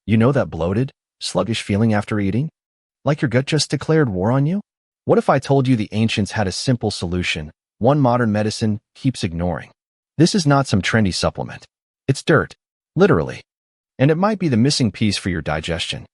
You know that bloated, sluggish feeling after eating? Like your gut just declared war on you? What if I told you the ancients had a simple solution, one modern medicine keeps ignoring? This is not some trendy supplement. It's dirt, literally. And it might be the missing piece for your digestion.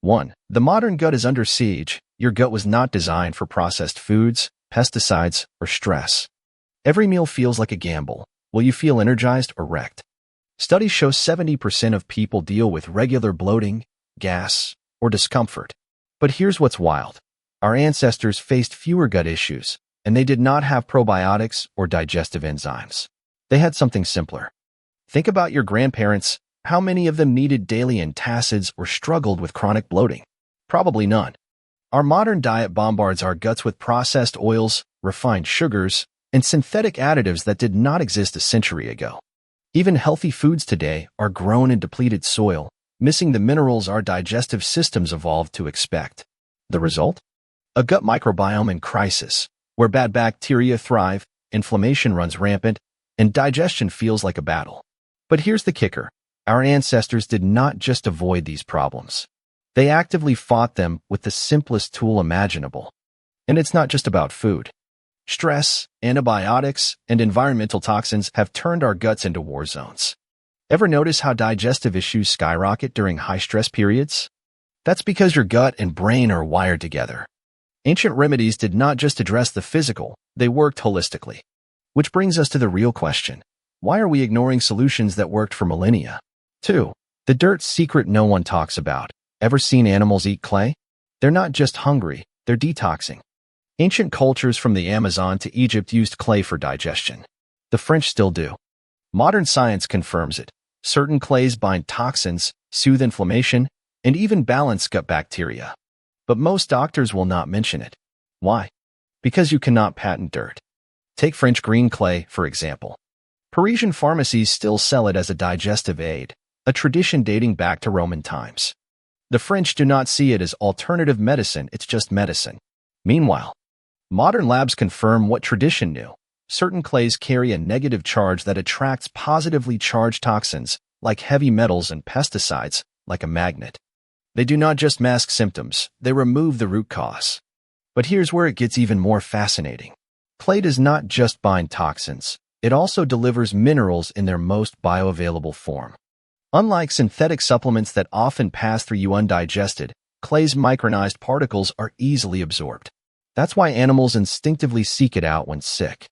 1. The modern gut is under siege. Your gut was not designed for processed foods, pesticides, or stress. Every meal feels like a gamble. Will you feel energized or wrecked? Studies show 70% of people deal with regular bloating, gas, or discomfort. But here's what's wild. Our ancestors faced fewer gut issues, and they did not have probiotics or digestive enzymes. They had something simpler. Think about your grandparents. How many of them needed daily antacids or struggled with chronic bloating? Probably none. Our modern diet bombards our guts with processed oils, refined sugars, and synthetic additives that did not exist a century ago. Even healthy foods today are grown in depleted soil, missing the minerals our digestive systems evolved to expect. The result? A gut microbiome in crisis, where bad bacteria thrive, inflammation runs rampant, and digestion feels like a battle. But here's the kicker. Our ancestors did not just avoid these problems. They actively fought them with the simplest tool imaginable. And it's not just about food. Stress, antibiotics, and environmental toxins have turned our guts into war zones. Ever notice how digestive issues skyrocket during high-stress periods? That's because your gut and brain are wired together. Ancient remedies did not just address the physical, they worked holistically. Which brings us to the real question. Why are we ignoring solutions that worked for millennia? 2. The dirt secret no one talks about. Ever seen animals eat clay? They're not just hungry, they're detoxing. Ancient cultures from the Amazon to Egypt used clay for digestion. The French still do. Modern science confirms it. Certain clays bind toxins, soothe inflammation, and even balance gut bacteria. But most doctors will not mention it. Why? Because you cannot patent dirt. Take French green clay, for example. Parisian pharmacies still sell it as a digestive aid, a tradition dating back to Roman times. The French do not see it as alternative medicine, it's just medicine. Meanwhile, modern labs confirm what tradition knew. Certain clays carry a negative charge that attracts positively charged toxins, like heavy metals and pesticides, like a magnet. They do not just mask symptoms, they remove the root cause. But here's where it gets even more fascinating. Clay does not just bind toxins, it also delivers minerals in their most bioavailable form. Unlike synthetic supplements that often pass through you undigested, clay's micronized particles are easily absorbed. That's why animals instinctively seek it out when sick.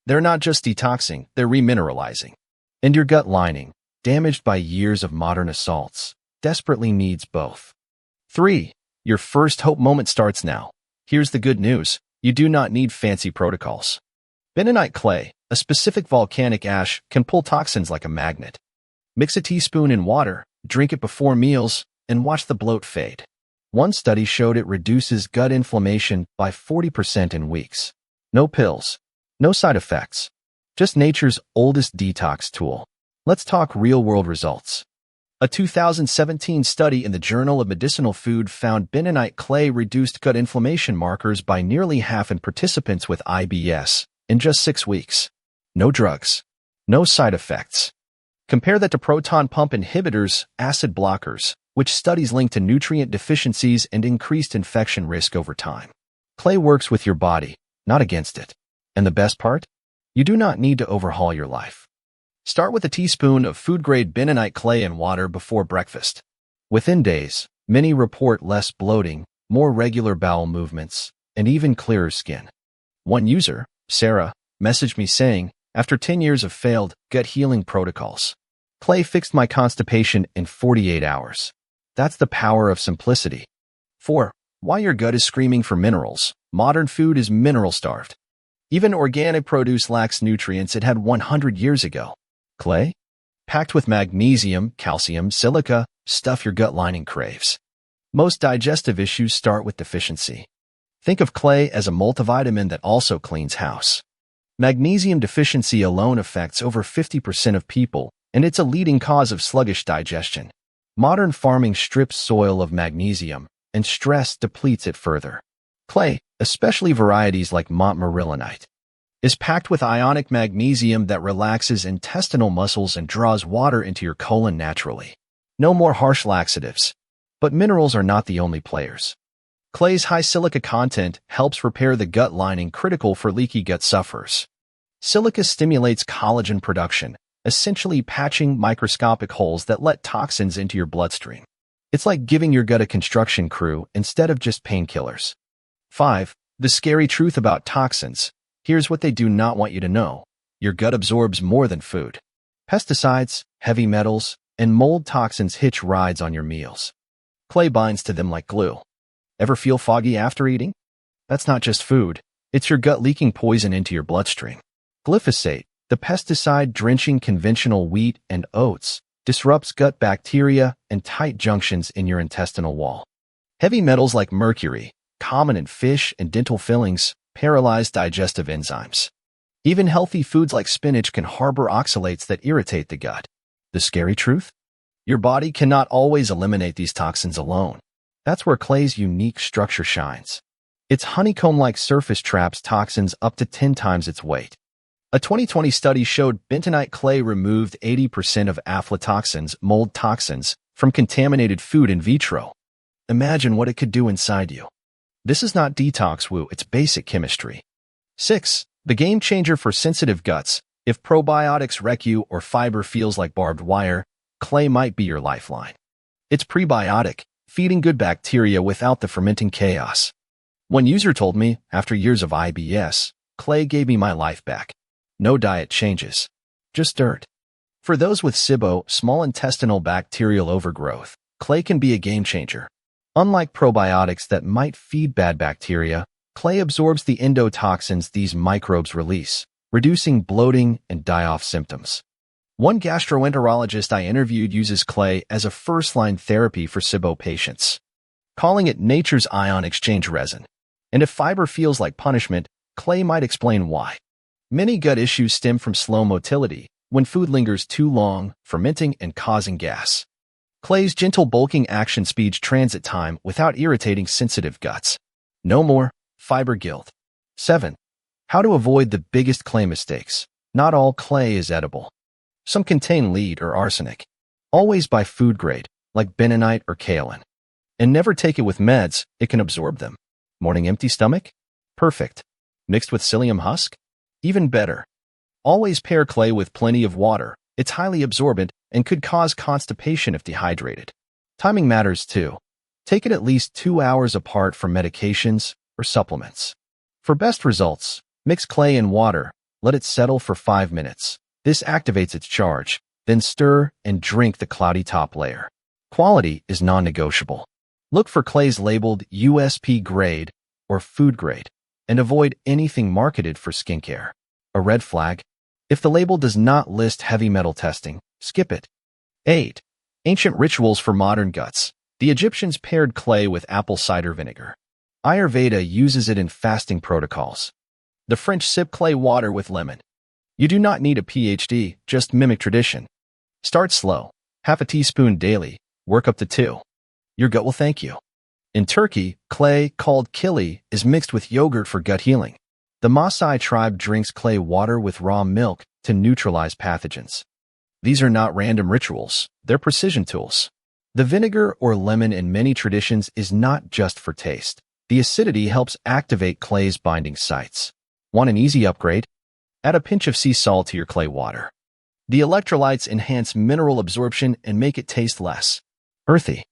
They're not just detoxing, they're remineralizing. And your gut lining, damaged by years of modern assaults, desperately needs both. 3. Your first hope moment starts now. Here's the good news. You do not need fancy protocols. Bentonite clay, a specific volcanic ash, can pull toxins like a magnet. Mix a teaspoon in water, drink it before meals, and watch the bloat fade. One study showed it reduces gut inflammation by 40% in weeks. No pills, no side effects, just nature's oldest detox tool. Let's talk real-world results. A 2017 study in the Journal of Medicinal Food found bentonite clay reduced gut inflammation markers by nearly half in participants with IBS in just 6 weeks. No drugs, no side effects. Compare that to proton pump inhibitors, acid blockers, which studies link to nutrient deficiencies and increased infection risk over time. Clay works with your body, not against it. And the best part? You do not need to overhaul your life. Start with a teaspoon of food-grade bentonite clay in water before breakfast. Within days, many report less bloating, more regular bowel movements, and even clearer skin. One user, Sarah, messaged me saying, after 10 years of failed gut healing protocols, clay fixed my constipation in 48 hours. That's the power of simplicity. 4. Why your gut is screaming for minerals. Modern food is mineral-starved. Even organic produce lacks nutrients it had 100 years ago. Clay? Packed with magnesium, calcium, silica, stuff your gut lining craves. Most digestive issues start with deficiency. Think of clay as a multivitamin that also cleans house. Magnesium deficiency alone affects over 50% of people, and it's a leading cause of sluggish digestion. Modern farming strips soil of magnesium, and stress depletes it further. Clay, especially varieties like montmorillonite, is packed with ionic magnesium that relaxes intestinal muscles and draws water into your colon naturally. No more harsh laxatives. But minerals are not the only players. Clay's high silica content helps repair the gut lining critical for leaky gut sufferers. Silica stimulates collagen production, essentially patching microscopic holes that let toxins into your bloodstream. It's like giving your gut a construction crew instead of just painkillers. 5. The scary truth about toxins. Here's what they do not want you to know. Your gut absorbs more than food. Pesticides, heavy metals, and mold toxins hitch rides on your meals. Clay binds to them like glue. Ever feel foggy after eating? That's not just food. It's your gut leaking poison into your bloodstream. Glyphosate, the pesticide drenching conventional wheat and oats, disrupts gut bacteria and tight junctions in your intestinal wall. Heavy metals like mercury, common in fish and dental fillings, paralyze digestive enzymes. Even healthy foods like spinach can harbor oxalates that irritate the gut. The scary truth? Your body cannot always eliminate these toxins alone. That's where clay's unique structure shines. Its honeycomb-like surface traps toxins up to 10 times its weight. A 2020 study showed bentonite clay removed 80% of aflatoxins, mold toxins, from contaminated food in vitro. Imagine what it could do inside you. This is not detox woo, it's basic chemistry. 6. The game changer for sensitive guts. If probiotics wreck you or fiber feels like barbed wire, clay might be your lifeline. It's prebiotic, feeding good bacteria without the fermenting chaos. One user told me, after years of IBS, clay gave me my life back. No diet changes. Just dirt. For those with SIBO, small intestinal bacterial overgrowth, clay can be a game changer. Unlike probiotics that might feed bad bacteria, clay absorbs the endotoxins these microbes release, reducing bloating and die-off symptoms. One gastroenterologist I interviewed uses clay as a first-line therapy for SIBO patients, calling it nature's ion exchange resin. And if fiber feels like punishment, clay might explain why. Many gut issues stem from slow motility, when food lingers too long, fermenting and causing gas. Clay's gentle bulking action speeds transit time without irritating sensitive guts. No more fiber guilt. 7. How to avoid the biggest clay mistakes. Not all clay is edible. Some contain lead or arsenic. Always buy food grade, like bentonite or kaolin. And never take it with meds, it can absorb them. Morning empty stomach? Perfect. Mixed with psyllium husk? Even better. Always pair clay with plenty of water. It's highly absorbent and could cause constipation if dehydrated. Timing matters too. Take it at least 2 hours apart from medications or supplements. For best results, mix clay and water. Let it settle for 5 minutes. This activates its charge. Then stir and drink the cloudy top layer. Quality is non-negotiable. Look for clays labeled USP grade or food grade, and avoid anything marketed for skincare. A red flag? If the label does not list heavy metal testing, skip it. 8. Ancient rituals for modern guts. The Egyptians paired clay with apple cider vinegar. Ayurveda uses it in fasting protocols. The French sip clay water with lemon. You do not need a PhD, just mimic tradition. Start slow. Half a teaspoon daily. Work up to 2. Your gut will thank you. In Turkey, clay, called kili, is mixed with yogurt for gut healing. The Maasai tribe drinks clay water with raw milk to neutralize pathogens. These are not random rituals, they're precision tools. The vinegar or lemon in many traditions is not just for taste. The acidity helps activate clay's binding sites. Want an easy upgrade? Add a pinch of sea salt to your clay water. The electrolytes enhance mineral absorption and make it taste less earthy.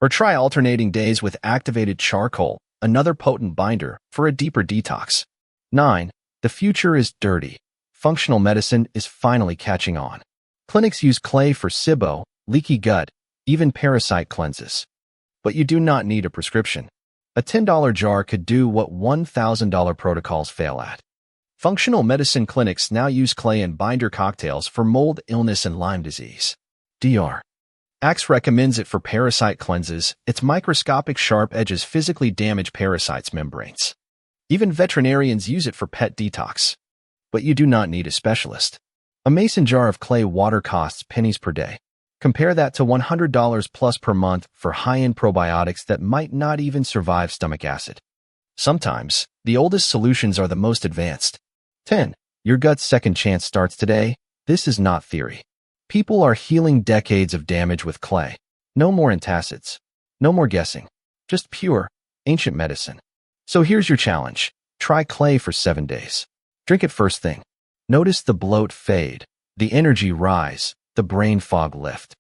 Or try alternating days with activated charcoal, another potent binder, for a deeper detox. 9. The future is dirty. Functional medicine is finally catching on. Clinics use clay for SIBO, leaky gut, even parasite cleanses. But you do not need a prescription. A $10 jar could do what $1,000 protocols fail at. Functional medicine clinics now use clay in binder cocktails for mold illness and Lyme disease. Dr. Axe recommends it for parasite cleanses. Its microscopic sharp edges physically damage parasites' membranes. Even veterinarians use it for pet detox. But you do not need a specialist. A mason jar of clay water costs pennies per day. Compare that to $100 plus per month for high-end probiotics that might not even survive stomach acid. Sometimes, the oldest solutions are the most advanced. 10. Your gut's second chance starts today. This is not theory. People are healing decades of damage with clay. No more antacids. No more guessing. Just pure, ancient medicine. So here's your challenge. Try clay for 7 days. Drink it first thing. Notice the bloat fade, the energy rise, the brain fog lift.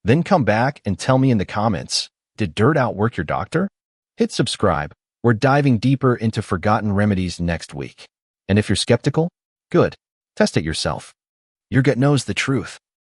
Then come back and tell me in the comments, did dirt outwork your doctor? Hit subscribe. We're diving deeper into forgotten remedies next week. And if you're skeptical, good. Test it yourself. Your gut knows the truth.